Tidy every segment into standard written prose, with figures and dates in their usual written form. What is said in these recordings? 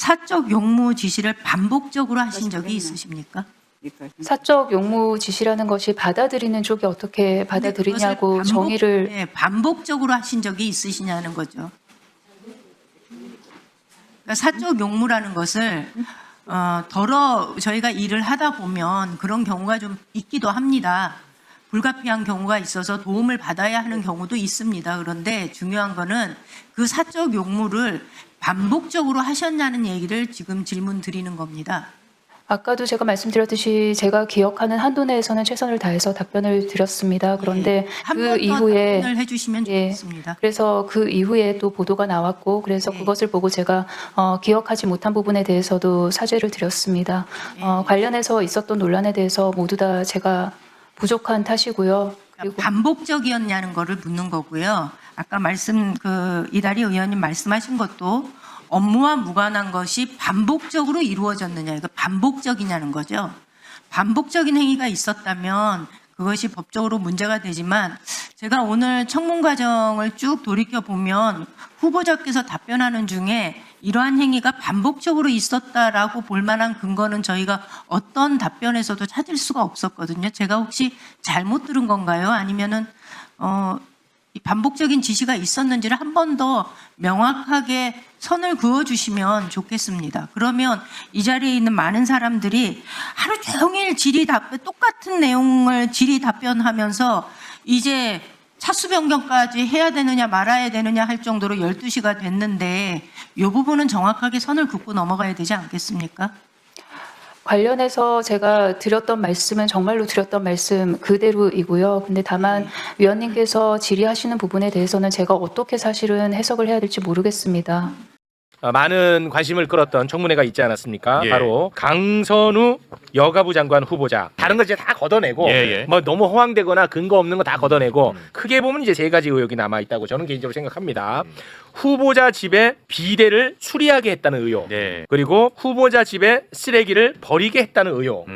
사적 용무 지시를 반복적으로 하신 적이 있으십니까? 사적 용무 지시라는 것이 받아들이는 쪽이 어떻게 받아들이냐고 정의를 네, 반복적으로 하신 적이 있으시냐는 거죠. 그러니까 사적 용무라는 것을 저희가 일을 하다 보면 그런 경우가 좀 있기도 합니다. 불가피한 경우가 있어서 도움을 받아야 하는 경우도 있습니다. 그런데 중요한 거는 그 사적 용무를 반복적으로 하셨냐는 얘기를 지금 질문 드리는 겁니다. 아까도 제가 말씀드렸듯이 제가 기억하는 한도 내에서는 최선을 다해서 답변을 드렸습니다. 그런데 한 그 번 더 이후에 답변을 해주시면 좋겠습니다. 그래서 그 이후에 또 보도가 나왔고 그래서 그것을 보고 제가 기억하지 못한 부분에 대해서도 사죄를 드렸습니다. 관련해서 있었던 논란에 대해서 모두 다 제가 부족한 탓이고요. 그리고 반복적이었냐는 거를 묻는 거고요. 아까 이다리 의원님 말씀하신 것도 업무와 무관한 것이 반복적으로 이루어졌느냐, 이거 반복적이냐는 거죠. 반복적인 행위가 있었다면 그것이 법적으로 문제가 되지만 제가 오늘 청문 과정을 쭉 돌이켜 보면 후보자께서 답변하는 중에 이러한 행위가 반복적으로 있었다라고 볼 만한 근거는 저희가 어떤 답변에서도 찾을 수가 없었거든요. 제가 혹시 잘못 들은 건가요? 아니면은 이 반복적인 지시가 있었는지를 한 번 더 명확하게 선을 그어주시면 좋겠습니다. 그러면 이 자리에 있는 많은 사람들이 하루 종일 똑같은 내용을 질의 답변하면서 이제 차수 변경까지 해야 되느냐 말아야 되느냐 할 정도로 12시가 됐는데 이 부분은 정확하게 선을 긋고 넘어가야 되지 않겠습니까? 관련해서 제가 드렸던 말씀은 정말로 드렸던 말씀 그대로이고요. 근데 다만 위원님께서 질의하시는 부분에 대해서는 제가 어떻게 사실은 해석을 해야 될지 모르겠습니다. 많은 관심을 끌었던 청문회가 있지 않았습니까? 예. 바로 강선우 여가부 장관 후보자. 다른 거 이제 다 걷어내고 뭐 너무 허황되거나 근거 없는 거 다 걷어내고 크게 보면 이제 세 가지 의혹이 남아 있다고 저는 개인적으로 생각합니다. 후보자 집에 비데를 수리하게 했다는 의혹. 네. 그리고 후보자 집에 쓰레기를 버리게 했다는 의혹.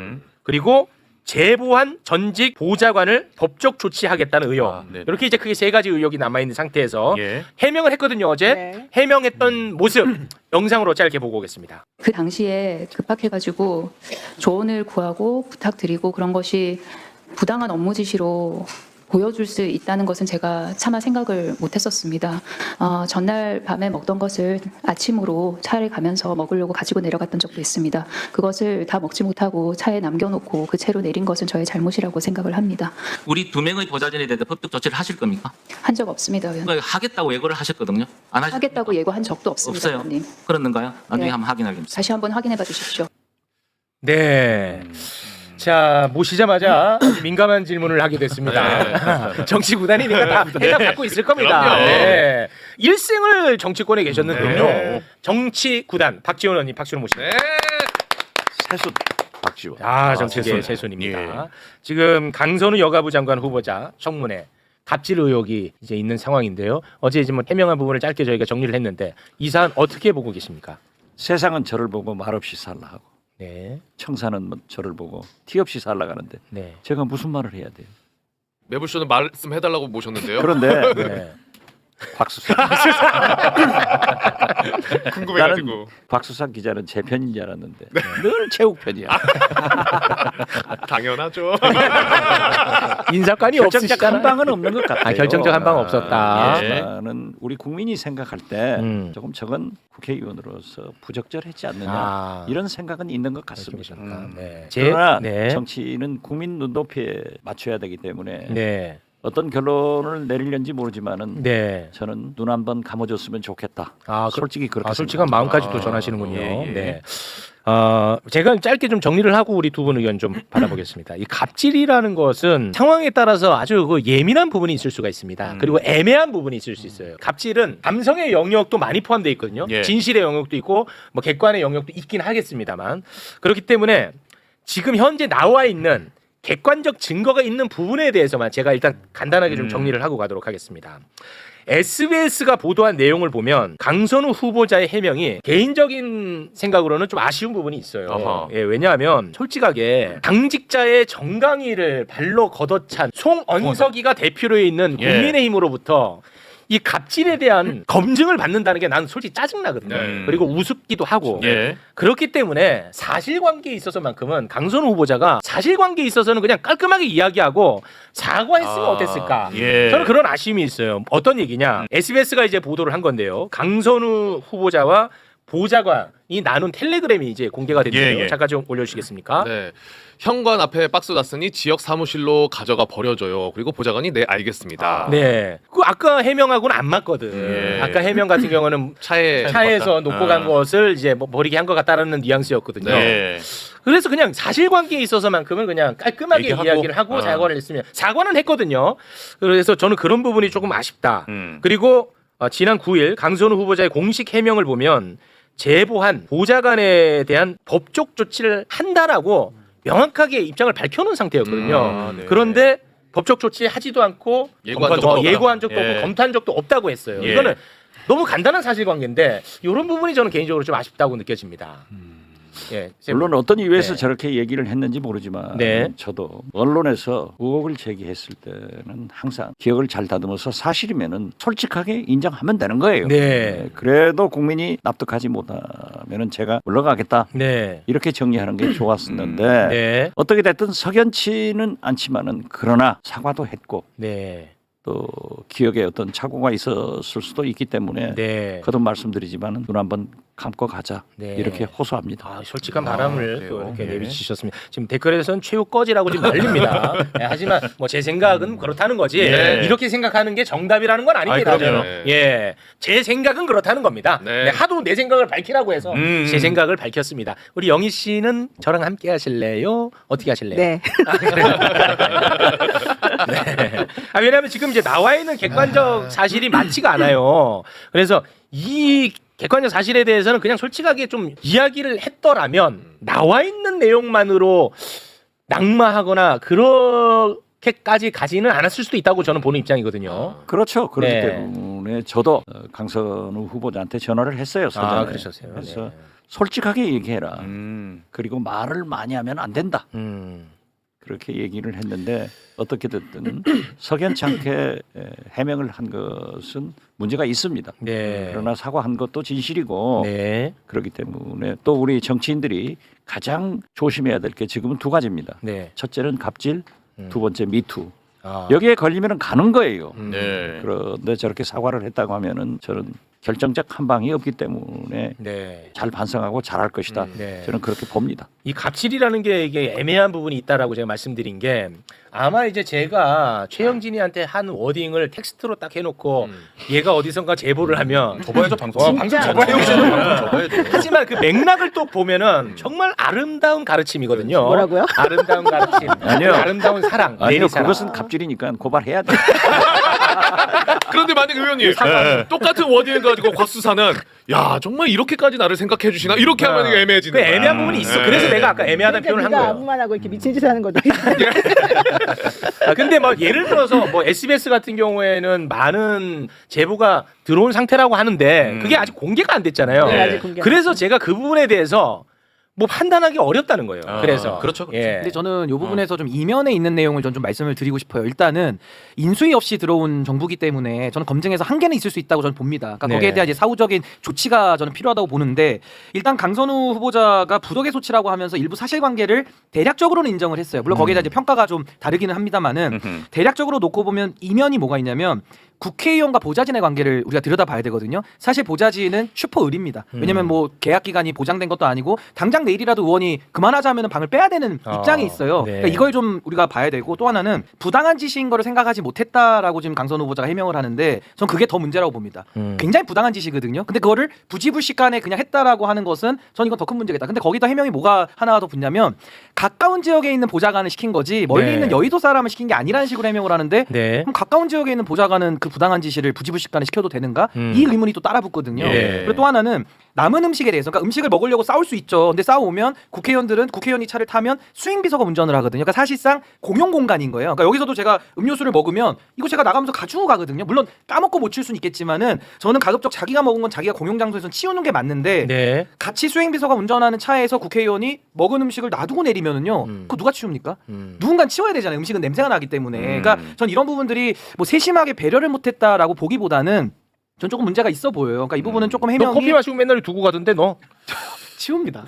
그리고 제보한 전직 보좌관을 법적 조치하겠다는 의혹. 네. 이렇게 이제 크게 세 가지 의혹이 남아 있는 상태에서 예. 해명을 했거든요. 어제 네. 해명했던 모습 영상으로 짧게 보고 오겠습니다. 그 당시에 급박해가지고 조언을 구하고 부탁드리고 그런 것이 부당한 업무 지시로 보여줄 수 있다는 것은 제가 차마 생각을 못했었습니다. 전날 밤에 먹던 것을 아침으로 차를 가면서 먹으려고 가지고 내려갔던 적도 있습니다. 그것을 다 먹지 못하고 차에 남겨놓고 그 채로 내린 것은 저의 잘못이라고 생각을 합니다. 우리 두 명의 보좌진에 대해서 법적 조치를 하실 겁니까? 한 적 없습니다, 의원. 그러니까 하겠다고 예고를 하셨거든요. 안 하셨... 하겠다고 예고한 적도 없습니다, 없어요. 의원님. 그렇는가요? 나중에 네. 한번 확인하겠습니다. 다시 한번 확인해봐 주십시오. 네. 자, 모시자마자 아주 민감한 질문을 하게 됐습니다. 정치 구단이니까 다 해답 갖고 있을 겁니다. 그럼요. 네. 일생을 정치권에 계셨는데요. 네. 정치 구단 박지원 의원님 박수로 모십니다. 세수 박지원. 정치계 세순입니다. 지금 강선우 여가부 장관 후보자 청문회 갑질 의혹이 이제 있는 상황인데요. 어제 이제 뭐 해명한 부분을 짧게 저희가 정리를 했는데 이 사안 어떻게 보고 계십니까? 세상은 저를 보고 말없이 살라 하고 네. 청사는 저를 보고 티 없이 살라가는데 네. 제가 무슨 말을 해야 돼요? 매불쇼는 말씀해달라고 모셨는데요. 그런데 네. 곽수산 궁금해가지고. 나는 곽수산 기자는 제 편인 줄 알았는데 늘 최욱 편이야. 당연하죠. 인사권이 결정적 없으시잖아요. 한 방은 없는 것 같아요. 결정적 한 방은 없었다. 예. 나는 우리 국민이 생각할 때 조금 저건 국회의원으로서 부적절했지 않느냐 이런 생각은 있는 것 같습니다. 네. 그러나 네. 정치는 국민 눈높이에 맞춰야 되기 때문에 네. 어떤 결론을 내리려는지 모르지만은 네. 저는 눈 한 번 감아줬으면 좋겠다. 아, 솔직히 그렇게 솔직한 생각합니다. 마음까지도 전하시는군요. 예, 예. 네. 제가 짧게 좀 정리를 하고 우리 두 분 의견 좀 받아보겠습니다. 이 갑질이라는 것은 상황에 따라서 아주 그 예민한 부분이 있을 수가 있습니다. 그리고 애매한 부분이 있을 수 있어요. 갑질은 감성의 영역도 많이 포함되어 있거든요. 예. 진실의 영역도 있고 뭐 객관의 영역도 있긴 하겠습니다만 그렇기 때문에 지금 현재 나와 있는 객관적 증거가 있는 부분에 대해서만 제가 일단 간단하게 좀 정리를 하고 가도록 하겠습니다. SBS가 보도한 내용을 보면 강선우 후보자의 해명이 개인적인 생각으로는 좀 아쉬운 부분이 있어요. 예, 왜냐하면 솔직하게 당직자의 정강이를 발로 걷어찬 송언석이가 대표로 있는 국민의힘으로부터 이 갑질에 대한 검증을 받는다는 게 나는 솔직히 짜증나거든요. 네. 그리고 우습기도 하고. 예. 그렇기 때문에 사실관계에 있어서만큼은 강선우 후보자가 사실관계에 있어서는 그냥 깔끔하게 이야기하고 사과했으면 어땠을까? 예. 저는 그런 아쉬움이 있어요. 어떤 얘기냐? SBS가 이제 보도를 한 건데요. 강선우 후보자와 보좌관이 나눈 텔레그램이 이제 공개가 됐는데요. 예, 예. 잠깐 좀 올려주시겠습니까? 네. 현관 앞에 박스 놨으니 지역 사무실로 가져가 버려줘요. 그리고 보좌관이 네 알겠습니다. 네. 그 아까 해명하고는 안 맞거든. 예. 아까 해명 같은 경우는 차에서 놓고 간 것을 이제 뭐 버리게 한 것 같다라는 뉘앙스였거든요. 네. 그래서 그냥 사실관계에 있어서만큼은 그냥 깔끔하게 얘기하고. 이야기를 하고 사과를 했으면 사과는 했거든요. 그래서 저는 그런 부분이 조금 아쉽다. 그리고 지난 9일 강선우 후보자의 공식 해명을 보면 제보한 보좌관에 대한 법적 조치를 한다라고 명확하게 입장을 밝혀놓은 상태였거든요. 네. 그런데 법적 조치 하지도 않고 예고한 적도 없다. 예고한 적도 예. 없고 검토한 적도 없다고 했어요. 예. 이거는 너무 간단한 사실관계인데 이런 부분이 저는 개인적으로 좀 아쉽다고 느껴집니다. 예, 물론 어떤 이유에서 네. 저렇게 얘기를 했는지 모르지만 네. 저도 언론에서 의혹을 제기했을 때는 항상 기억을 잘 다듬어서 사실이면은 솔직하게 인정하면 되는 거예요. 네. 그래도 국민이 납득하지 못하면은 제가 물러가겠다 네. 이렇게 정리하는 게 좋았었는데 네. 어떻게 됐든 석연치는 않지만은 그러나 사과도 했고 네. 또 기억에 어떤 착오가 있었을 수도 있기 때문에 네. 거듭 말씀드리지만은 눈 한번 감고 가자 네. 이렇게 호소합니다. 아, 솔직한 바람을 그래요? 또 이렇게 네. 내비치셨습니다. 지금 댓글에서는 최후 꺼지라고 지금 난립니다. 네, 하지만 뭐 제 생각은 그렇다는 거지. 네. 이렇게 생각하는 게 정답이라는 건 아닙니다. 아이, 그럼요. 저는. 예, 제 생각은 그렇다는 겁니다. 네. 네, 하도 내 생각을 밝히라고 해서 제 생각을 밝혔습니다. 우리 영희 씨는 저랑 함께 하실래요? 어떻게 하실래요? 네. 네. 아, 왜냐하면 지금 이제 나와 있는 객관적 사실이 많지가 않아요. 그래서 이 객관적 사실에 대해서는 그냥 솔직하게 좀 이야기를 했더라면 나와 있는 내용만으로 낙마하거나 그렇게까지 가지는 않았을 수도 있다고 저는 보는 입장이거든요. 그렇죠. 그렇기 네. 때문에 저도 강선우 후보자한테 전화를 했어요. 사전에. 아, 그러셨어요. 그래서 네. 솔직하게 얘기해라. 그리고 말을 많이 하면 안 된다. 그렇게 얘기를 했는데 어떻게 됐든 석연치 않게 해명을 한 것은 문제가 있습니다. 네. 그러나 사과한 것도 진실이고 네. 그렇기 때문에 또 우리 정치인들이 가장 조심해야 될 게 지금은 두 가지입니다. 네. 첫째는 갑질, 두 번째 미투. 아. 여기에 걸리면 가는 거예요. 네. 그런데 저렇게 사과를 했다고 하면은 저는 결정적 한 방이 없기 때문에 네. 잘 반성하고 잘할 것이다. 네. 저는 그렇게 봅니다. 이 갑질이라는 게 이게 애매한 부분이 있다라고 제가 말씀드린 게 아마 이제 제가 최영진이한테 한 워딩을 텍스트로 딱 해놓고 얘가 어디선가 제보를 하면 접어야죠 방송. 방송 접어야죠. 접어야죠. 접어야죠. 하지만 그 맥락을 또 보면은 정말 아름다운 가르침이거든요. 뭐라고요? 아름다운 가르침. 아니요. 아름다운 사랑. 아니요, 내리 사랑. 그것은 갑질이니까 고발해야 돼. 그런데 만약 의원님 똑같은 워딩을 가지고 곽수사는 야 정말 이렇게까지 나를 생각해 주시나 이렇게 하면 이게 애매해지는 그 거야. 애매한 부분이 있어. 그래서 내가 아까 애매하다는 표현을 한 네가 거예요. 아무 말 하고 이렇게 미친 짓 하는 거다. 아, 근데 뭐 예를 들어서 뭐 SBS 같은 경우에는 많은 제보가 들어온 상태라고 하는데 그게 아직 공개가 안 됐잖아요. 네, 아직 공개가 그래서 제가 그 부분에 대해서 뭐 판단하기 어렵다는 거예요. 그래서 그렇죠, 그렇죠. 예. 근데 저는 이 부분에서 좀 이면에 있는 내용을 좀 말씀을 드리고 싶어요. 일단은 인수위 없이 들어온 정부기 때문에 저는 검증에서 한계는 있을 수 있다고 저는 봅니다. 그러니까 네. 거기에 대한 이제 사후적인 조치가 저는 필요하다고 보는데 일단 강선우 후보자가 부덕의 소치라고 하면서 일부 사실관계를 대략적으로는 인정을 했어요. 물론 거기에 대한 이제 평가가 좀 다르기는 합니다만은 대략적으로 놓고 보면 이면이 뭐가 있냐면 국회의원과 보좌진의 관계를 우리가 들여다봐야 되거든요. 사실 보좌진은 슈퍼 을입니다. 왜냐면 뭐 계약 기간이 보장된 것도 아니고 당장 내일이라도 의원이 그만하자면 방을 빼야 되는 입장이 있어요. 네. 그러니까 이걸 좀 우리가 봐야 되고 또 하나는 부당한 짓인 거를 생각하지 못했다라고 지금 강선우 후보자가 해명을 하는데 전 그게 더 문제라고 봅니다. 굉장히 부당한 짓이거든요. 근데 그거를 부지불식간에 그냥 했다라고 하는 것은 전 이건 더 큰 문제겠다. 근데 거기다 해명이 뭐가 하나 더 붙냐면 가까운 지역에 있는 보좌관을 시킨 거지 멀리 네. 있는 여의도 사람을 시킨 게 아니라는 식으로 해명을 하는데 네. 그럼 가까운 지역에 있는 보좌관은 그 부당한 지시를 부지불식간에 시켜도 되는가? 이 의문이 또 따라붙거든요. 예. 그리고 또 하나는 남은 음식에 대해서 그러니까 음식을 먹으려고 싸울 수 있죠. 근데 싸우면 국회의원이 차를 타면 수행비서가 운전을 하거든요. 그러니까 사실상 공용 공간인 거예요. 그러니까 여기서도 제가 음료수를 먹으면 이거 제가 나가면서 가지고 가거든요. 물론 까먹고 못 칠 수는 있겠지만은 저는 가급적 자기가 먹은 건 자기가 공용 장소에서 치우는 게 맞는데 네. 같이 수행비서가 운전하는 차에서 국회의원이 먹은 음식을 놔두고 내리면 오면은요. 그거 누가 치웁니까? 누군가 치워야 되잖아요. 음식은 냄새가 나기 때문에. 그러니까 전 이런 부분들이 뭐 세심하게 배려를 못했다라고 보기보다는 전 조금 문제가 있어 보여요. 그러니까 이 부분은 조금 너 해명이 커피 마시고 맨날 두고 가던데 너. 치웁니다.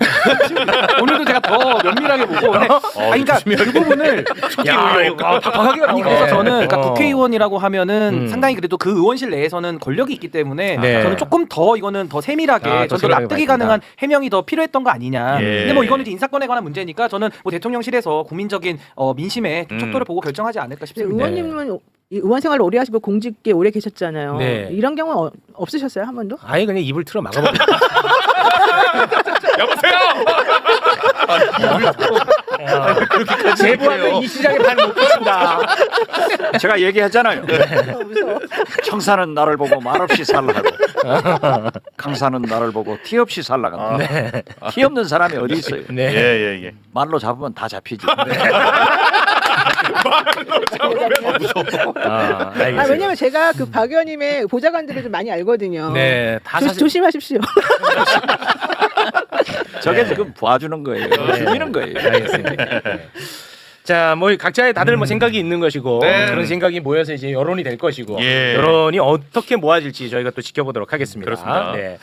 오늘도 제가 더 면밀하게 보고. 네. 그러니까 그 부분을 야, 박하기가 아니 그래서 저는 그러니까 국회의원이라고 하면은 상당히 그래도 그 의원실 내에서는 권력이 있기 때문에 네. 저는 조금 더 이거는 더 세밀하게 더 저도 세밀하게 납득이 봐야 가능한 해명이 더 필요했던 거 아니냐. 예. 근데 뭐 이거는 이제 인사권에 관한 문제니까 저는 뭐 대통령실에서 국민적인 민심의 척도를 보고 결정하지 않을까 싶습니다. 의원님은 이 의원 생활을 오래 하시고 공직에 오래 계셨잖아요. 네. 이런 경우 없으셨어요 한 번도? 아예 그냥 입을 틀어 막아버려. 여보세요. 제보하면 이 시장에 발못 붙인다. 제가 얘기했잖아요. 청사는 나를 보고 말없이 살라고. 강사는 나를 보고 티 없이 살라간다. 티 없는 사람이 어디 있어요? 네. 예예예. 말로 잡으면 다 잡히지. 알겠습니다. 왜냐면 제가 그 박 의원님의 보좌관들을 좀 많이 알거든요. 네, 다 사실 조심하십시오. 저게 지금 봐주는 거예요. 죽이는 거예요. 알겠습니다. 네. 자, 뭐 각자의 다들 뭐 생각이 있는 것이고 네. 그런 생각이 모여서 이제 여론이 될 것이고 예. 여론이 어떻게 모아질지 저희가 또 지켜보도록 하겠습니다. 그렇습니다. 네.